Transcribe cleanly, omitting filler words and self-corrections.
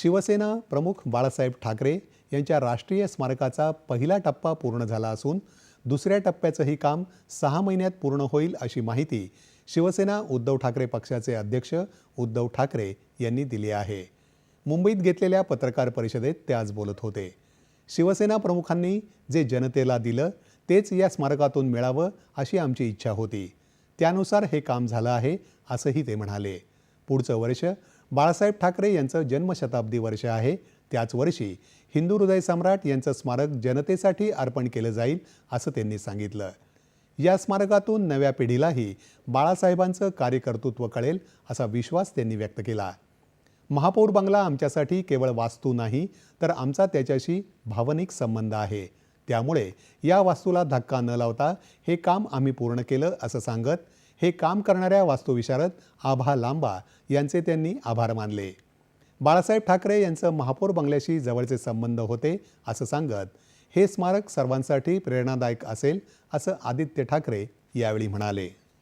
शिवसेना प्रमुख बाळासाहेब ठाकरे यांच्या राष्ट्रीय स्मारकाचा पहिला टप्पा पूर्ण झाला असून दुसऱ्या टप्प्याचंही काम 6 महिन्यात पूर्ण होईल अशी माहिती शिवसेना उद्धव ठाकरे पक्षाचे अध्यक्ष उद्धव ठाकरे यांनी दिली आहे। मुंबईत घेतलेल्या पत्रकार परिषदेत ते आज बोलत होते। शिवसेना प्रमुखांनी जे जनतेला दिलं तेच या स्मारकातून मिळावं अशी आमची इच्छा होती, त्यानुसार हे काम झालं आहे असंही ते म्हणाले। पुढचं वर्ष बाळासाहेब ठाकरे यांचं जन्मशताब्दी वर्ष आहे, त्याच वर्षी हिंदू हृदय सम्राट यांचं स्मारक जनतेसाठी अर्पण केलं जाईल असं त्यांनी सांगितलं। या स्मारकातून नव्या पिढीलाही बाळासाहेबांचं कार्यकर्तृत्व कळेल असा विश्वास त्यांनी व्यक्त केला। महापौर बंगला आमच्यासाठी केवळ वास्तू नाही तर आमचा त्याच्याशी भावनिक संबंध आहे, त्यामुळे या वास्तूला धक्का न लावता हे काम आम्ही पूर्ण केलं असं सांगत हे काम करणाऱ्या वास्तुविशारद आभा लांबा यांचे त्यांनी आभार मानले। बाळासाहेब ठाकरे यांचं महापौर बंगल्याशी जवळचे संबंध होते असं सांगत हे स्मारक सर्वांसाठी प्रेरणादायक असेल असं आदित्य ठाकरे यावेळी म्हणाले।